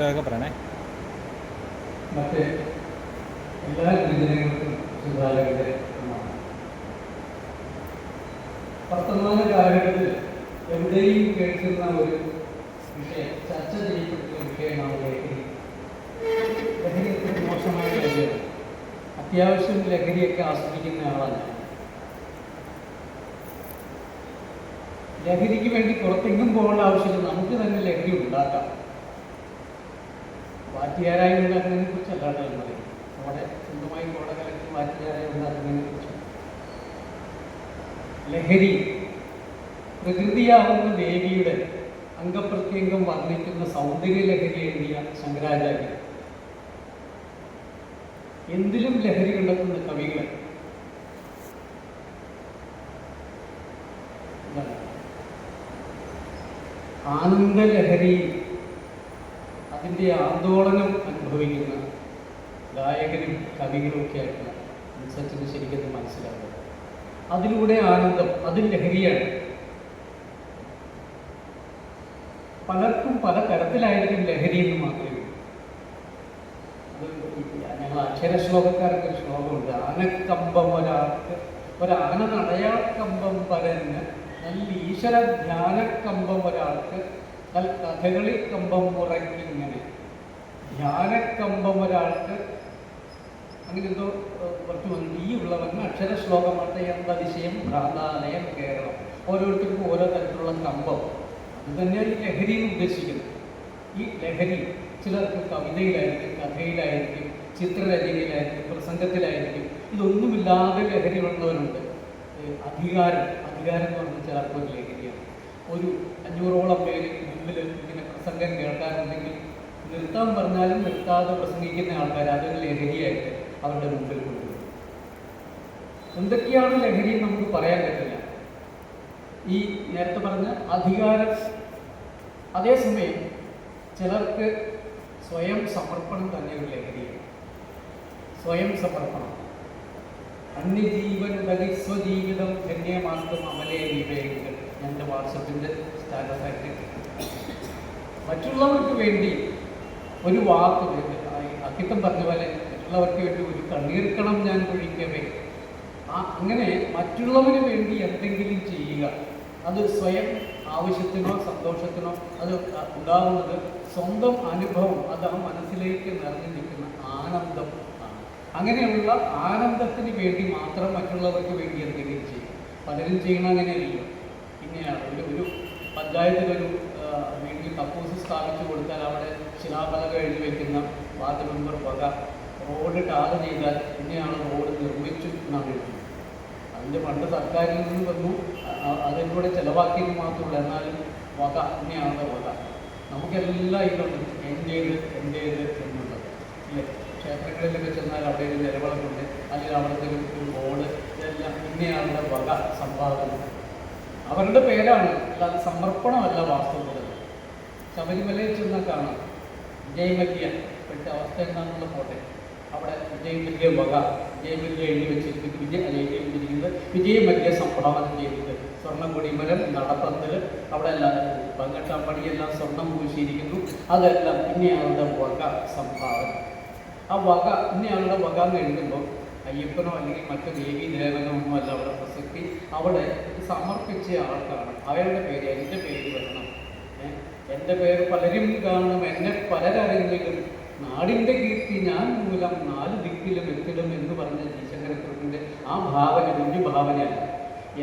പറയണേ. മറ്റ് എല്ലാ ഗുരുജനങ്ങൾക്കും സുധാകരന്റെ വർത്തമാന കാലഘട്ടത്തിൽ എവിടെയും കേൾക്കുന്ന ഒരു വിഷയം, ചർച്ച ചെയ്യപ്പെടുന്ന വിഷയമാണ് ലഹരി. ലഹരി എത്ര മോശമായ കാര്യമാണ്. അത്യാവശ്യം ലഹരിയൊക്കെ ആസ്വദിക്കുന്ന ആളാണ്. ലഹരിക്ക് വേണ്ടി പുറത്തെങ്ങും പോകേണ്ട ആവശ്യമില്ല, നമുക്ക് തന്നെ ലഹരി ഉണ്ടാക്കാം. വാറ്റുകാരായി ഉണ്ടാക്കുന്നതിനെ കുറിച്ച് അല്ലാതെ പറയും, നമ്മുടെ സ്വന്തമായി കോട കലക്കി വാറ്റുകാരായി ഉണ്ടാക്കുന്നതിനെ കുറിച്ച്. ലഹരി പ്രകൃതിയാവുന്ന ദേവിയുടെ അംഗപ്രത്യംഗം വർണ്ണിക്കുന്ന സൗന്ദര്യ ലഹരി എഴുതിയ ശങ്കരാചാര്യൻ എന്തിലും ലഹരി കണ്ടെത്തുന്ന കവികൾ ആനന്ദലഹരി അതിൻ്റെ ആന്തോളനം അനുഭവിക്കുന്ന ഗായകരും കവികളുമൊക്കെ ആയിട്ടുള്ള സച്ചിന് ശരിക്കും മനസ്സിലാക്കുക. അതിലൂടെ ആനന്ദം, അതിൽ ലഹരിയാണ്. പലർക്കും പല തരത്തിലായിരിക്കും ലഹരി എന്ന് മാത്രമേ ഉള്ളൂ. അത് ഞങ്ങൾ അക്ഷരശ്ലോകക്കാർക്ക് ഒരു ശ്ലോകമുണ്ട്. ആനക്കമ്പം ഒരാന നടയാക്കമ്പം പരന്ന് നല്ല ഈശ്വര ധ്യാനക്കമ്പം ഒരാൾക്ക് നൽ കഥകളി കമ്പം മുറയ്ക്കിങ്ങനെ. ധ്യാനക്കമ്പം ഒരാൾക്ക് അങ്ങനെ എന്തോ കുറച്ച് വന്തിയുള്ളവൻ അക്ഷരശ്ലോകമാട്ടെ എന്തതിശയം ഭ്രാന്താലയം കേരളം. ഓരോരുത്തർക്കും ഓരോ തരത്തിലുള്ള കമ്പം. അത് തന്നെയാണ് ഈ ലഹരി എന്ന് ഉദ്ദേശിക്കുന്നത്. ഈ ലഹരി ചിലർക്ക് കവിതയിലായിരിക്കും, കഥയിലായിരിക്കും, ചിത്രരചനയിലായിരിക്കും, പ്രസംഗത്തിലായിരിക്കും. ഇതൊന്നുമില്ലാതെ ലഹരി ഉള്ളവരുണ്ട്. അധികാരം എന്ന് പറഞ്ഞാൽ ചിലർക്ക് ഒരു ലഹരിയാണ്. ഒരു 500ഓളം പേര് മുമ്പിൽ ഇങ്ങനെ പ്രസംഗം കേൾക്കാറുണ്ടെങ്കിൽ നിർത്താൻ പറഞ്ഞാലും നിർത്താതെ പ്രസംഗിക്കുന്ന ആൾക്കാർ അതൊരു ലഹരിയായിട്ട് അവരുടെ മുമ്പിൽ കൊണ്ടുവരും. എന്തൊക്കെയാണ് ലഹരി നമുക്ക് പറയാൻ പറ്റില്ല. ഈ നേരത്തെ പറഞ്ഞ അധികാരം. അതേസമയം ചിലർക്ക് സ്വയം സമർപ്പണം തന്നെ ഒരു ലഹരിയാണ്. സ്വയം സമർപ്പണം. അന്യജീവൻ തകി സ്വജീവിതം ധന്യമാക്കും അമലേ വിവേകങ്ങൾ എൻ്റെ വാട്സപ്പിൻ്റെ സ്റ്റാറ്റസായിട്ട്. മറ്റുള്ളവർക്ക് വേണ്ടി ഒരു വാക്ക്, അക്കിത്തം പറഞ്ഞ പോലെ മറ്റുള്ളവർക്ക് വേണ്ടി ഒരു കണ്ണീർക്കണം ഞാൻ പൊഴിക്കവേ. അങ്ങനെ മറ്റുള്ളവന് വേണ്ടി എന്തെങ്കിലും ചെയ്യുക, അത് സ്വയം ആവശ്യത്തിനോ സന്തോഷത്തിനോ അത് ഉണ്ടാവുന്നത് സ്വന്തം അനുഭവം, അത് ആ മനസ്സിലേക്ക് നിറഞ്ഞു നിൽക്കുന്ന ആനന്ദം ആണ്. അങ്ങനെയുള്ള ആനന്ദത്തിന് വേണ്ടി മാത്രം മറ്റുള്ളവർക്ക് വേണ്ടി എന്തെങ്കിലും ചെയ്യും. പലരും ചെയ്യണം അങ്ങനെയല്ലല്ലോ. ഇങ്ങനെയാണ് ഒരു പഞ്ചായത്തിലൊരു വീട്ടിൽ കക്കൂസ് സ്ഥാപിച്ചു കൊടുത്താൽ അവിടെ ശിലാഫലകം എഴുതി വയ്ക്കുന്ന വാർഡ് മെമ്പർ വക റോഡ് ടാർ ചെയ്താൽ ഇങ്ങനെയാണ് റോഡ് നിർമ്മിച്ചു എന്നാണ് എഴുതുന്നത്. അതിൻ്റെ പണ്ട് സർക്കാരിൽ നിന്ന് വന്നു, അതിലൂടെ ചിലവാക്കിയെന്ന് മാത്രമല്ല, എന്നാലും വക ഇങ്ങനെയാണ് വക. നമുക്കെല്ലാം ഇതുണ്ട്, എൻ്റേത് എന്നുള്ളത് ഇല്ലേ. ക്ഷേത്രങ്ങളിലൊക്കെ ചെന്നാൽ അവിടെ ഒരു നിലവിളക്കുണ്ട്, അല്ലെങ്കിൽ അവിടുത്തെ ഒരു ബോർഡ്, ഇതെല്ലാം ഇങ്ങനെയാണ് വക സംഭാവന. അവരുടെ പേരാണ്, അല്ലാതെ സമർപ്പണമല്ല വാസ്തവത്തിൽ. ശബരിമലയിൽ ചെന്നാൽ കാണാം വിജയമല്യ ഇപ്പോഴത്തെ അവസ്ഥ എന്താണെന്നുള്ള പോട്ടെ. അവിടെ വിജയമല്യ വക, വിജയമല്യ എഴുതി വെച്ചിരിക്കുന്നത് വിജയമല്യ സംഭാവന ചെയ്തിട്ട് സ്വർണ്ണക്കൊടിമരം, നടപ്പന്തൽ, അവിടെ എല്ലാം പങ്കട്ടാപ്പടിയെല്ലാം സ്വർണം പൂശിയിരിക്കുന്നു. അതെല്ലാം ഇന്നയാളുടെ വക സംഭാവന. ആ വക ഇന്നയാളുടെ വക എന്ന് എഴുതുമ്പോൾ അയ്യപ്പനോ അല്ലെങ്കിൽ മറ്റു ദേവീ ദേവനോ ഒന്നും അല്ല അവിടെ പ്രസക്തി. അവിടെ സമർപ്പിച്ച ആൾക്കാണ്, അയാളുടെ പേര്, എൻ്റെ പേര് വരണം. എൻ്റെ പേര് പലരും കാണണം, എന്നെ പലരറിഞ്ഞെങ്കിലും നാടിൻ്റെ കീർത്തി ഞാൻ മൂലം 4 ദിക്കിലും എത്തിടും എന്ന് പറഞ്ഞ ശങ്കരക്കുറുപ്പിൻ്റെ ആ ഭാവന വലിയ ഭാവനയല്ല.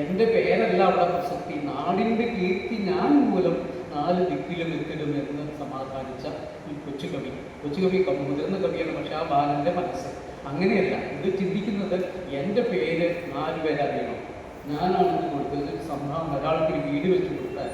എൻ്റെ പേരല്ല അവിടെ പ്രസക്തി, നാടിൻ്റെ കീർത്തി ഞാൻ മൂലം 4 ദിക്കിലും എത്തിടും എന്ന് സമാധാനിച്ച ഈ കൊച്ചുകവി മുതിർന്ന കവിയാണ്. പക്ഷെ ആ ബാലൻ്റെ മനസ്സ് അങ്ങനെയല്ല. ഇത് ചിന്തിക്കുന്നത് എൻ്റെ പേര് 4 പേരറിയണം, ഞാനാണ് ഇത് കൊടുത്തത്. സംഭാവന ഒരാൾക്ക് ഒരു വീട് വെച്ച് കൊടുത്താൽ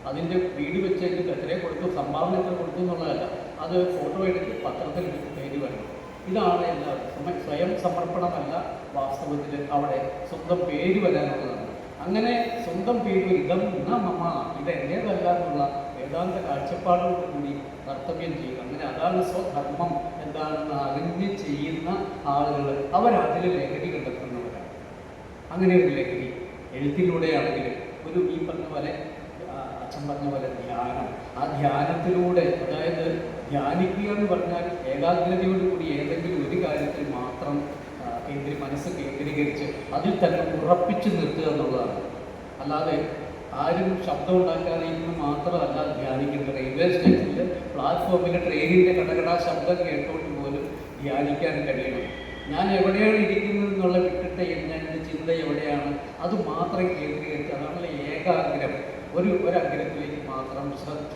അതിൻ്റെ വീട് വെച്ചതിൻ്റെ എത്രയെ കൊടുത്തു, സംഭാവന എത്ര കൊടുത്തു എന്നുള്ളതല്ല, അത് ഫോട്ടോ എടുത്ത് പത്രത്തിൽ പേര് വരണം. ഇതാണ് എല്ലാവരും. സ്വയം സമർപ്പണമല്ല വാസ്തവത്തിൽ അവിടെ സ്വന്തം പേര് വരാനുള്ളതാണ്. അങ്ങനെ സ്വന്തം പേര് ഇതം മമ, ഇത് എൻ്റേതല്ല എന്നുള്ള വേദാന്ത കാഴ്ചപ്പാടോടുകൂടി കർത്തവ്യം ചെയ്യുക. അങ്ങനെ അതാണ് സ്വധർമ്മം എന്താണെന്ന് അറിഞ്ഞ് ചെയ്യുന്ന ആളുകൾ. അവരതിൽ ലഹരി കണ്ടെത്തുന്നവരാണ്. അങ്ങനെ ഒരു ലഹരി എഴുത്തിലൂടെയാണെങ്കിലും ഈ പറഞ്ഞ പോലെ അച്ഛൻ പറഞ്ഞ പോലെ ധ്യാനം, ആ ധ്യാനത്തിലൂടെ, അതായത് ധ്യാനിക്കുക എന്ന് പറഞ്ഞാൽ ഏകാഗ്രതയോടുകൂടി ഏതെങ്കിലും ഒരു കാര്യത്തിൽ മാത്രം മനസ്സ് കേന്ദ്രീകരിച്ച് അതിൽ തന്നെ ഉറപ്പിച്ചു നിർത്തുക എന്നുള്ളതാണ്. അല്ലാതെ ആരും ശബ്ദം ഉണ്ടാക്കാതെ ഇന്ന് മാത്രമല്ല ധ്യാനിക്കുന്നത്. റെയിൽവേ സ്റ്റേഷനിൽ പ്ലാറ്റ്ഫോമിൽ ട്രെയിനിൻ്റെ കടകട ശബ്ദം കേട്ടുകൊണ്ട് പോലും ധ്യാനിക്കാൻ കഴിയണം. ഞാൻ എവിടെയാണ് ഇരിക്കുന്നത് എന്നുള്ള വിട്ടിട്ട് എൻ്റെ ചിന്ത എവിടെയാണ് അത് മാത്രം കേന്ദ്രീകരിച്ച്, അതാണല്ലോ ഏകാഗ്രം. ഒരഗ്രത്തിലേക്ക് മാത്രം ശ്രദ്ധ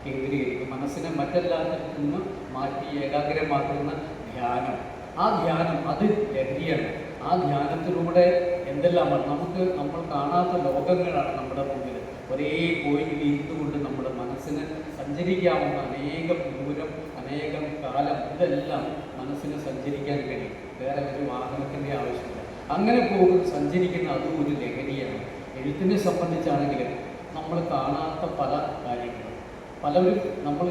കേന്ദ്രീകരിക്കും. മനസ്സിനെ മറ്റെല്ലാത്തിൽ നിന്ന് മാറ്റി ഏകാഗ്രമാക്കുന്ന ധ്യാനം. ആ ധ്യാനം അത് ലഹരിയാണ്. ആ ധ്യാനത്തിലൂടെ എന്തെല്ലാമാണ് നമ്മൾ കാണാത്ത ലോകങ്ങളാണ് നമ്മുടെ മുമ്പിൽ. ഒരേ പോയിന്റിൽ ഇരുന്നുകൊണ്ട് നമ്മുടെ മനസ്സിന് സഞ്ചരിക്കാവുന്ന അനേകം ദൂരം, അനേകം കാലം, ഇതെല്ലാം മനസ്സിന് സഞ്ചരിക്കാൻ കഴിയും. വേറെ ഒരു വാഹനത്തിൻ്റെ ആവശ്യമില്ല. അങ്ങനെ സഞ്ചരിക്കുന്ന അതും ഒരു ലഹരിയാണ്. എഴുത്തിനെ സംബന്ധിച്ചാണെങ്കിലും നമ്മൾ കാണാത്ത പല കാര്യങ്ങളും പലവരും നമ്മൾ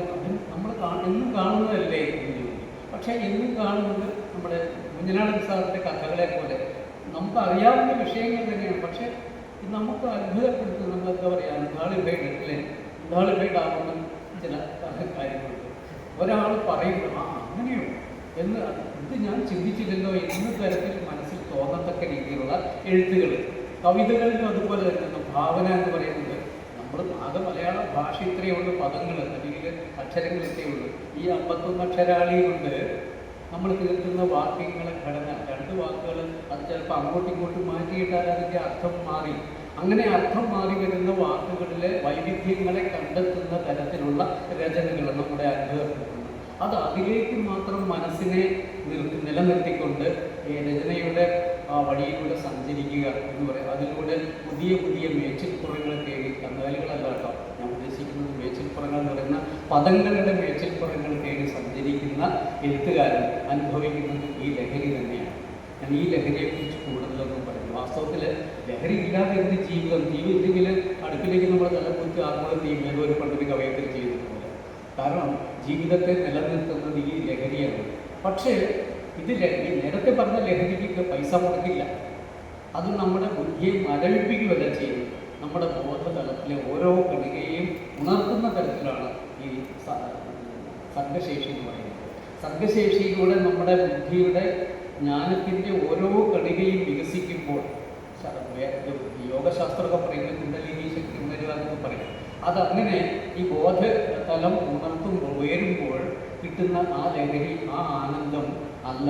എന്നും കാണുന്നതല്ലേ എന്ന് ചോദിക്കും. പക്ഷേ എന്നും കാണുന്നത് നമ്മുടെ കുഞ്ഞനാടൻ സാറിൻ്റെ കഥകളെ പോലെ നമുക്കറിയാവുന്ന വിഷയങ്ങൾ തന്നെയാണ്. പക്ഷേ നമുക്ക് അത്ഭുതപ്പെടുത്തുന്നത് നമ്മളെന്താ പറയുക, ഇന്നാളിഫൈഡ് അല്ലേ, ഇന്നാളിഫൈഡ് ആകുന്ന ചില കാര്യങ്ങളുണ്ട്. ഒരാൾ പറയുമ്പോൾ അങ്ങനെയോ എന്ന് ഇത് ഞാൻ ചിന്തിച്ചില്ലല്ലോ എന്ന തരത്തിൽ മനസ്സിൽ തോന്നത്തക്ക രീതിയിലുള്ള എഴുത്തുകൾ. കവിതകളിലും അതുപോലെ തന്നെ ഭാവന എന്ന് പറയുന്നത് നമ്മൾ ആകെ മലയാള ഭാഷ ഇത്രയേ ഉള്ളൂ, പദങ്ങൾ അല്ലെങ്കിൽ അക്ഷരങ്ങൾ ഇത്രയേ ഉള്ളൂ. ഈ 51 അക്ഷരാളി കൊണ്ട് നമ്മൾ തീർക്കുന്ന വാക്യങ്ങളെ ഘടന, 2 വാക്കുകൾ അത് ചിലപ്പോൾ അങ്ങോട്ടും ഇങ്ങോട്ടും മാറ്റിയിട്ടാൽ അതിൻ്റെ അർത്ഥം മാറി. അങ്ങനെ അർത്ഥം മാറി വരുന്ന വാക്കുകളിലെ വൈവിധ്യങ്ങളെ കണ്ടെത്തുന്ന തരത്തിലുള്ള രചനകൾ നമ്മുടെ അത്ഭുതപ്പെടുത്തുന്നു. അത് അതിലേക്ക് മാത്രം മനസ്സിനെ നിലനിർത്തിക്കൊണ്ട് രചനയുടെ വഴിയിലൂടെ സഞ്ചരിക്കുക എന്ന് പറയും. അതിലൂടെ പുതിയ പുതിയ മേച്ചിൽപ്പുറങ്ങൾ തേടി, കന്നുകാലികളല്ല കേട്ടോ ഞാൻ ഉദ്ദേശിക്കുന്നത്, മേച്ചിൽപ്പുറങ്ങൾ എന്ന് പറയുന്ന പദങ്ങളുടെ മേച്ചിൽപ്പുറങ്ങൾ തേടി സഞ്ചരിക്കുന്ന എഴുത്തുകാരൻ അനുഭവിക്കുന്നത് ഈ ലഹരി തന്നെയാണ്. ഞാൻ ഈ ലഹരിയെക്കുറിച്ച് കൂടുതലൊന്നും പറയുന്നു. വാസ്തവത്തിൽ ലഹരി ഇല്ലാതെ എന്ത് ജീവിതം ഇല്ലെങ്കിൽ അടുപ്പിലേക്ക് നമ്മൾ തലകുത്തി ആർക്കും തീരുമാനം ഒരു പണ്ടൊരു കവയത്തിൽ ചെയ്തിട്ടുണ്ട്. കാരണം ജീവിതത്തെ നിലനിർത്തുന്നത് ഈ ലഹരിയാണ്. പക്ഷേ ഇത് നേരത്തെ പറഞ്ഞ ലഹരിക്ക് പൈസ മുടക്കില്ല. അത് നമ്മുടെ ബുദ്ധിയെ മരവിപ്പിക്കുകയല്ല ചെയ്യുന്നത്. നമ്മുടെ ബോധതലത്തിലെ ഓരോ കണികയെയും ഉണർത്തുന്ന തരത്തിലാണ് ഈ സർഗശേഷി എന്ന് പറയുന്നത്. സർഗശേഷിയിലൂടെ നമ്മുടെ ബുദ്ധിയുടെ ജ്ഞാനത്തിൻ്റെ ഓരോ കണികയും വികസിക്കുമ്പോൾ യോഗശാസ്ത്രമൊക്കെ പറയുന്നത് കുണ്ടലിനി ശക്തി ഉണരുക പറയും. അതങ്ങനെ ഈ ബോധതലം ഉണർത്തുമ്പോൾ ഉയരുമ്പോൾ കിട്ടുന്ന ആ ലഹരി, ആ ആനന്ദം അല്ല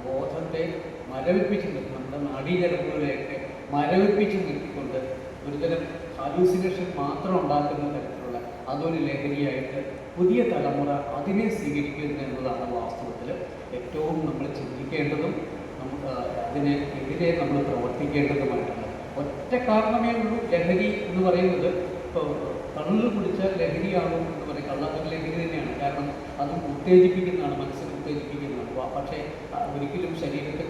ബോധത്തെ മരവിപ്പിച്ച് നിർത്തി, നമ്മുടെ നാഡീഞരമ്പുകളെയൊക്കെ മരവിപ്പിച്ച് നിർത്തിക്കൊണ്ട് ഒരുതരം ഹാലൂസിനേഷൻ മാത്രം ഉണ്ടാക്കുന്ന തരത്തിലുള്ള അതൊരു ലഹരിയായിട്ട് പുതിയ തലമുറ അതിനെ സ്വീകരിക്കുന്നു എന്നതാണ് വാസ്തവത്തിൽ ഏറ്റവും നമ്മൾ ചിന്തിക്കേണ്ടതും അതിനെതിരെ നമ്മൾ പ്രവർത്തിക്കേണ്ടതുമായിട്ടുള്ളത്. ഒറ്റ കാരണമേ ഉള്ളൂ. ലഹരി എന്ന് പറയുന്നത് ഇപ്പോൾ കള്ള് കുടിച്ചാൽ ലഹരിയാകും എന്ന് പറയും. കള്ളത്തിന് ലഹരി തന്നെയാണ്. കാരണം അത് ഉത്തേജിപ്പിക്കുന്നതാണ്, മനസ്സിനെ ഉത്തേജിപ്പിക്കുന്നതാണ്. പക്ഷേ ഒരിക്കലും ശരീരത്തെ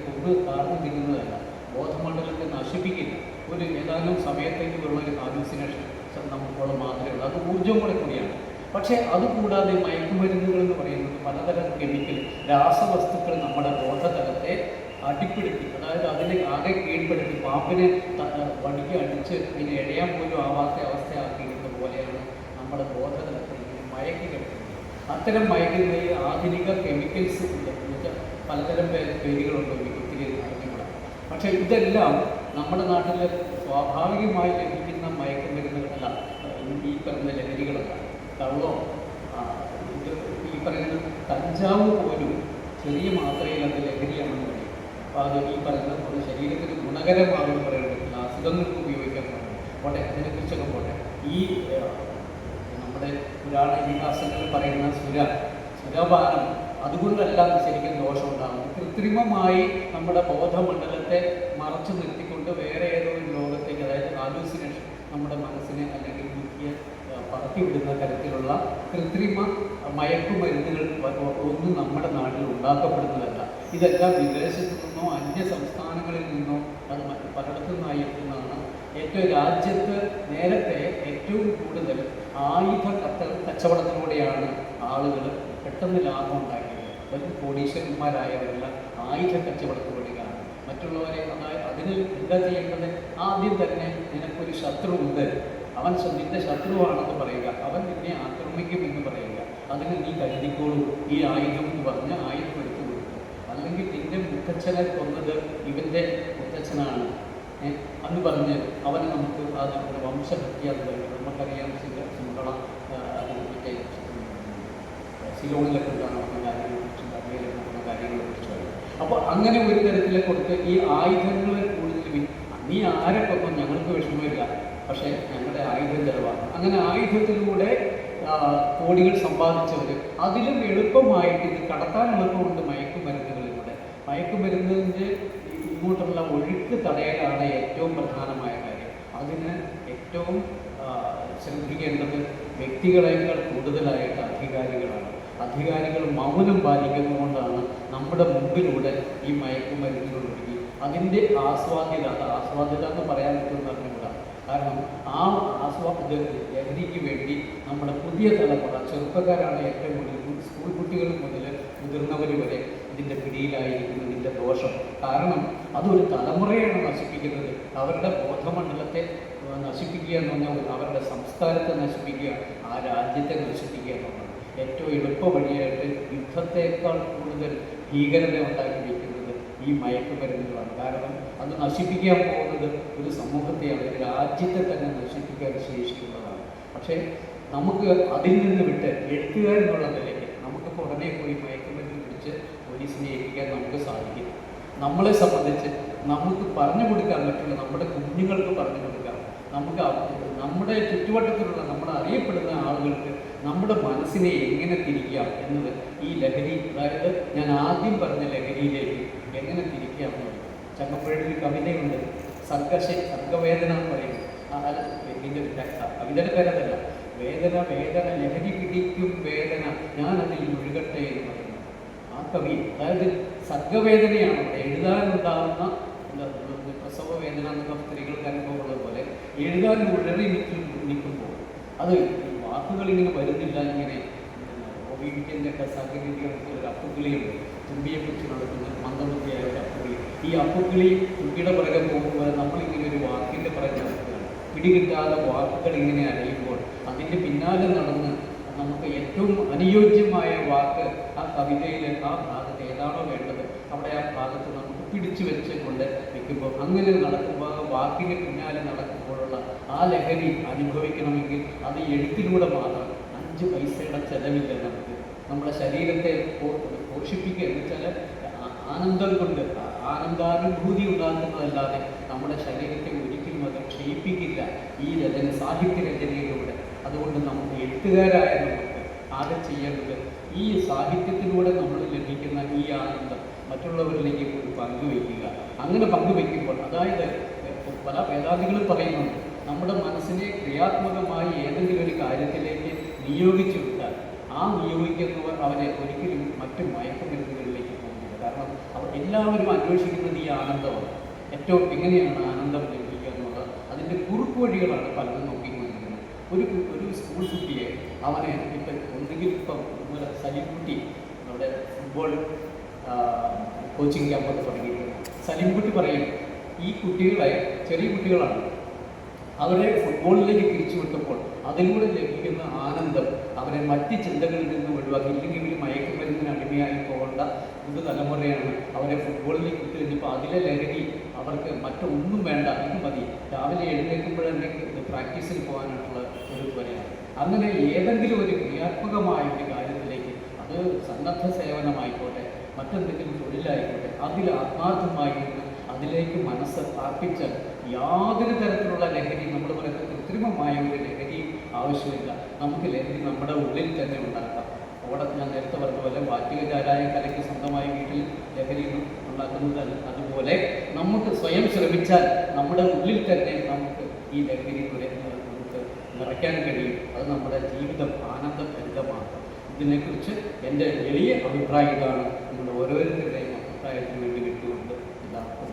കാർന്നു തിന്നുന്നതല്ല, ബോധമണ്ഡലത്തെ നശിപ്പിക്കില്ല. ഒരു ഏതാനും സമയത്തേക്കുള്ള ഒരു ഹാലൂസിനേഷൻ നമുക്കുള്ള മാത്രമേ അത് ഊർജ്ജം കൂടിയാണ്. പക്ഷേ അതുകൂടാതെ മയക്കുമരുന്നുകൾ എന്ന് പറയുന്നത് പലതരം കെമിക്കൽ രാസവസ്തുക്കൾ നമ്മുടെ ബോധതലത്തെ അടിപ്പെടുത്തി, അതായത് അതിനെ ആകെ കീഴ്പ്പെടുത്തി പാമ്പിനെ വടിക്ക് അടിച്ച് അതിനെ എഴയാൻ പോലും ആവാത്ത അവസ്ഥയാക്കിയിരുന്ന പോലെയാണ് നമ്മുടെ ബോധതലത്തെ മയക്കി കിടക്കുന്നത്. അത്തരം മയക്കുന്ന ഈ ആധുനിക കെമിക്കൽസ് പലതരം പേരുകളുണ്ട്, ഒത്തിരി അറിഞ്ഞുകൂടാ. പക്ഷേ ഇതെല്ലാം നമ്മുടെ നാട്ടിൽ സ്വാഭാവികമായി ലഭിക്കുന്ന മയക്കുമരുന്നുകളല്ല, ഈ പറയുന്ന ലഹരികളല്ല. കള്ളോ ഈ പറയുന്ന കഞ്ചാവ് പോലും ചെറിയ മാത്രയിൽ അത് ലഹരിയാണെന്ന് പറയും. അപ്പോൾ അത് ഈ പറയുന്ന നമ്മുടെ ശരീരത്തിന് ഗുണകരമാണെന്ന് പറയാൻ പറ്റില്ല, അസുഖങ്ങൾക്ക് ഉപയോഗിക്കാൻ പറ്റില്ല. പോട്ടെ, അതിനെക്കുറിച്ചൊക്കെ പോട്ടെ. ഈ നമ്മുടെ പുരാണ ഇതിഹാസങ്ങളിൽ പറയുന്ന സുരപാനം അതുകൊണ്ടല്ല ശരിക്കും ദോഷമുണ്ടാകുന്നത്. കൃത്രിമമായി നമ്മുടെ ബോധമണ്ഡലത്തെ മറച്ചു നിർത്തിക്കൊണ്ട് വേറെ ഏതോ ഒരു ലോകത്തേക്ക്, അതായത് ഹാലൂസിനേഷൻ നമ്മുടെ മനസ്സിനെ അല്ലെങ്കിൽ ബുദ്ധിയെ പറത്തിവിടുന്ന തരത്തിലുള്ള കൃത്രിമ മയക്കുമരുന്നുകൾ ഒന്നും നമ്മുടെ നാട്ടിൽ ഉണ്ടാക്കപ്പെടുന്നതല്ല. ഇതെല്ലാം വിദേശത്തു നിന്നോ അന്യ സംസ്ഥാനങ്ങളിൽ നിന്നോ അത് പലയിടത്തു നിന്നായി എത്തുന്നതാണ്. രാജ്യത്ത് നേരത്തെ ഏറ്റവും കൂടുതൽ ആയുധ കച്ചവടത്തിലൂടെയാണ് ആളുകൾ പെട്ടെന്ന് ലാഭം ഉണ്ടാക്കിയത്. വലിയ കോടീശ്വരന്മാരായവരെല്ലാം ആയുധ കച്ചവടത്തിലൂടെയാണ് മറ്റുള്ളവരെ. അതായത് അതിന് എന്താ ചെയ്യേണ്ടത്? ആദ്യം തന്നെ നിനക്കൊരു ശത്രു ഉണ്ട്, അവൻ നിന്റെ ശത്രുവാണെന്ന് പറയുക, അവൻ നിന്നെ ആക്രമിക്കും എന്ന് പറയുക, അതിന് നീ കരുതിക്കോളൂ ഈ ആയുധം എന്ന് പറഞ്ഞ് ആയുധം എടുത്തു കൊടുത്തു. അല്ലെങ്കിൽ നിന്റെ മുത്തച്ഛനെ കൊന്നത് ഇവൻ്റെ മുത്തച്ഛനാണ് എന്ന് പറഞ്ഞ് അവനെ നമുക്ക് അത് വംശഹത്യ നമുക്കറിയാം. സിംഹള അതിനെ സിലോണിലൊക്കെ നടന്ന കാര്യങ്ങളെക്കുറിച്ചും കർമ്മയിലൊക്കെ നടന്ന കാര്യങ്ങളെക്കുറിച്ചും അറിയാം. അപ്പോൾ അങ്ങനെ ഒരു തരത്തിൽ കൊടുത്ത് ഈ ആയുധങ്ങളെ കൂടുതൽ നീ ആരെ കൊപ്പം ഞങ്ങൾക്ക് വിഷമമില്ല, പക്ഷേ ഞങ്ങളുടെ ആയുധം ചെലവാണ്. അങ്ങനെ ആയുധത്തിലൂടെ കോടികൾ സമ്പാദിച്ചവർ അതിലും എളുപ്പമായിട്ട് ഇത് കടത്താൻ എളുപ്പമുണ്ട് മയക്കുമരുന്നുകളിലൂടെ. മയക്കുമരുന്നിൻ്റെ ഇങ്ങോട്ടുള്ള ഒഴുക്ക് തടയലാണ് ഏറ്റവും പ്രധാനമായ കാര്യം. അതിന് ഏറ്റവും ശ്രദ്ധിക്കേണ്ടത് വ്യക്തികളെക്കാൾ കൂടുതലായിട്ട് അധികാരികളാണ്. അധികാരികൾ മൗനം പാലിക്കുന്നതുകൊണ്ടാണ് നമ്മുടെ മുമ്പിലൂടെ ഈ മയക്കുമരുന്നുകൾ ഒഴുകി അതിൻ്റെ ആസ്വാദ്യത, അത് ആസ്വാദ്യത എന്ന് പറയാൻ പറ്റുമെന്ന് പറഞ്ഞുകൂടാ. കാരണം ആ ലഹരിക്ക് വേണ്ടി നമ്മുടെ പുതിയ തലമുറ ചെറുപ്പക്കാരാണ് ഏറ്റവും കൂടുതൽ, സ്കൂൾ കുട്ടികൾ മുതൽ മുതിർന്നവർ വരെ ഇതിൻ്റെ പിടിയിലായിരിക്കുന്നു. ഇതിൻ്റെ ദോഷം കാരണം അതൊരു തലമുറയാണ് നശിപ്പിക്കുന്നത്. അവരുടെ ബോധമണ്ഡലത്തെ നശിപ്പിക്കുക എന്ന് പറഞ്ഞാൽ അവരുടെ സംസ്കാരത്തെ നശിപ്പിക്കുക, ആ രാജ്യത്തെ നശിപ്പിക്കുക എന്നുള്ളത് ഏറ്റവും എളുപ്പ വഴിയായിട്ട് യുദ്ധത്തേക്കാൾ കൂടുതൽ ഭീകരത ഉണ്ടാക്കി വയ്ക്കുന്നത് ഈ മയക്കുമരുന്നുകളാണ്. കാരണം അത് നശിപ്പിക്കാൻ പോകുന്നത് ഒരു സമൂഹത്തെയാണ്, ഒരു രാജ്യത്തെ തന്നെ നശിപ്പിക്കാൻ ശേഷിക്കുന്നതാണ്. പക്ഷേ നമുക്ക് അതിൽ നിന്ന് വിട്ട് എഴുത്തുകാരെന്നുള്ള നിലയ്ക്ക് നമുക്കിപ്പോൾ ഉടനെ പോയി മയക്കുമരുന്ന് പിടിച്ച് പോലീസിനെ ഏൽപ്പിക്കാൻ നമുക്ക് സാധിക്കില്ല. നമ്മളെ സംബന്ധിച്ച് നമുക്ക് പറഞ്ഞു കൊടുക്കാൻ പറ്റില്ല, നമ്മുടെ കുഞ്ഞുങ്ങൾക്ക് പറഞ്ഞു കൊടുക്കാം. നമുക്ക് നമ്മുടെ ചുറ്റുവട്ടത്തിലുള്ള നമ്മുടെ അറിയപ്പെടുന്ന ആളുകൾക്ക് നമ്മുടെ മനസ്സിനെ എങ്ങനെ തിരിക്കാം എന്നത് ഈ ലഹരി, അതായത് ഞാൻ ആദ്യം പറഞ്ഞ ലഹരിയിലേക്ക് എങ്ങനെ തിരിക്കാം എന്നത്. ചങ്ങമ്പുഴയിൽ കവിതയുണ്ട്, സർഗവേദന എന്ന് പറയുന്നത്. കവിതയുടെ പേരതല്ല, വേദന വേദന ലഹരി പിടിക്കും വേദന ഞാനതിൽ മുഴുകട്ടെ എന്ന് പറയുന്നത് ആ കവി. അതായത് സർഗവേദനയാണ് എഴുതാനുണ്ടാകുന്ന പ്രസവ വേദന എന്നൊക്കെ സ്ത്രീകൾക്ക് അനുഭവമുള്ളത് പോലെ എഴുതാൻ ഉഴറി നിൽക്കുമ്പോൾ അത് വാക്കുകൾ ഇങ്ങനെ വരുന്നില്ല. ഇങ്ങനെ ഓബിഡിൻ്റെ ഒക്കെ സാങ്കേതികമായിട്ടുള്ള ഒരു അപ്പുക്കിളിയുണ്ട്, തുമ്പിയെക്കുറിച്ച് നടക്കുന്ന മന്ദബുദ്ധിയായ ഒരു അപ്പുക്കിളി. ഈ അപ്പുക്കിളി തുമ്പിയുടെ പുറകെ പോകുമ്പോൾ നമ്മളിങ്ങനെ ഒരു വാക്കിൻ്റെ പുറകെ നടക്കുകയാണ്. പിടികിട്ടാതെ വാക്കുകൾ ഇങ്ങനെ അറിയുമ്പോൾ അതിൻ്റെ പിന്നാലെ നടന്ന് നമുക്ക് ഏറ്റവും അനുയോജ്യമായ വാക്ക് ആ കവിതയിൽ ആ ഭാഗത്ത് ഏതാണോ വേണ്ടത് അവിടെ ആ ഭാഗത്ത് നമുക്ക് പിടിച്ചു വെച്ചുകൊണ്ട് വെക്കുമ്പോൾ അങ്ങനെ നടക്കുമ്പോൾ വാക്കിന് പിന്നാലെ നടക്കുമ്പോഴുള്ള ആ ലഹരി അനുഭവിക്കണമെങ്കിൽ അത് എഴുത്തിലൂടെ മാത്രം. 5 പൈസയുടെ ചെലവില്ല നമുക്ക്. നമ്മുടെ ശരീരത്തെ പോഷിപ്പിക്കുക എന്ന് വെച്ചാൽ ആനന്ദം കൊണ്ട് ആനന്ദാനുഭൂതി ഉണ്ടാക്കുന്നതല്ലാതെ നമ്മുടെ ശരീരത്തെ ഒരിക്കലും അത് ക്ഷയിപ്പിക്കില്ല ഈ രചന, സാഹിത്യ രചനയിലൂടെ. അതുകൊണ്ട് നമുക്ക് എഴുത്തുകാരായ നമുക്ക് ആകെ ചെയ്യേണ്ടത് ഈ സാഹിത്യത്തിലൂടെ നമ്മൾ ലഭിക്കുന്ന ഈ ആനന്ദം മറ്റുള്ളവരിലേക്ക് കൂടി പങ്കുവയ്ക്കുക. അങ്ങനെ പങ്കുവയ്ക്കുമ്പോൾ, അതായത് പല വേദാന്തികളും പറയുന്നുണ്ട്, നമ്മുടെ മനസ്സിനെ ക്രിയാത്മകമായി ഏതെങ്കിലും ഒരു കാര്യത്തിലേക്ക് നിയോഗിച്ചു വിട്ടാൽ ആ നിയോഗിക്കുന്നവർ അവരെ ഒരിക്കലും മറ്റു മയക്കുമരുന്നുകളിലേക്ക് പോകുന്നില്ല. കാരണം അവർ എല്ലാവരും അന്വേഷിക്കുന്നത് ഈ ആനന്ദമാണ്. ഏറ്റവും എങ്ങനെയാണ് ആനന്ദം ലഭിക്കുക എന്നുള്ളത് അതിൻ്റെ കുറുക്ക് വഴികളാണ് പലതും നോക്കിക്കൊണ്ടിരിക്കുന്നത്. ഒരു സ്കൂൾ കുട്ടിയെ അവനെ ഇപ്പം ഒന്നുകിൽ ഇപ്പം സലീംകുട്ടി നമ്മുടെ ഫുട്ബോൾ കോച്ചിങ് ക്യാമ്പൊക്കെ തുടങ്ങിയിട്ടുണ്ട്. സലീംകുട്ടി പറയും ഈ കുട്ടികളെ, ചെറിയ കുട്ടികളാണ്, അവരെ ഫുട്ബോളിലേക്ക് തിരിച്ചു വിട്ടപ്പോൾ അതിലൂടെ ലഭിക്കുന്ന ആനന്ദം അവരെ മറ്റ് ചിന്തകളിൽ നിന്ന് ഒഴിവാക്കി. ഇല്ലെങ്കിൽ ഇവർ മയക്കുമരുന്നിന് അടിമയായി പോകേണ്ട പുതുതലമുറയാണ്. അവരെ ഫുട്ബോളിലേക്ക് ഇട്ട് കഴിഞ്ഞപ്പോൾ അതിലെ ലഹരി അവർക്ക് മറ്റൊന്നും വേണ്ട, ഇത് മതി, രാവിലെ എഴുന്നേൽക്കുമ്പോഴെന്നെ പ്രാക്ടീസിന് പോകാനായിട്ടുള്ള ഒരു വരെയാണ്. അങ്ങനെ ഏതെങ്കിലും ഒരു ക്രിയാത്മകമായ ഒരു കാര്യത്തിലേക്ക്, അത് സന്നദ്ധ സേവനമായിക്കോട്ടെ മറ്റെന്തെങ്കിലും തൊഴിലായിക്കോട്ടെ, അതിൽ ആത്മാർത്ഥമായി നിന്ന് അതിലേക്ക് മനസ്സ് അർപ്പിച്ചാൽ യാതൊരു തരത്തിലുള്ള ലഹരി, നമ്മൾ പറയുന്ന കൃത്രിമമായ ഒരു ലഹരി ആവശ്യമില്ല. നമുക്ക് ലഹരി നമ്മുടെ ഉള്ളിൽ തന്നെ ഉണ്ടാക്കാം. അവിടെ ഞാൻ നേരത്തെ പറഞ്ഞ പോലെ വാറ്റികചാരായ കലയ്ക്ക് സ്വന്തമായി വീട്ടിൽ ലഹരി ഉണ്ടാക്കുന്നത് അതുപോലെ നമുക്ക് സ്വയം ശ്രമിച്ചാൽ നമ്മുടെ ഉള്ളിൽ തന്നെ നമുക്ക് ഈ ലഹരി നമുക്ക് നിറയ്ക്കാൻ കഴിയും. അത് നമ്മുടെ ജീവിതം ആനന്ദഭരിതമാക്കും. ഇതിനെക്കുറിച്ച് എൻ്റെ വലിയ അഭിപ്രായം ഇതാണ്. നിങ്ങൾ ഓരോരുത്തരുടെയും അഭിപ്രായത്തിന് വേണ്ടി വിട്ടുകൊണ്ട് എല്ലാവർക്കും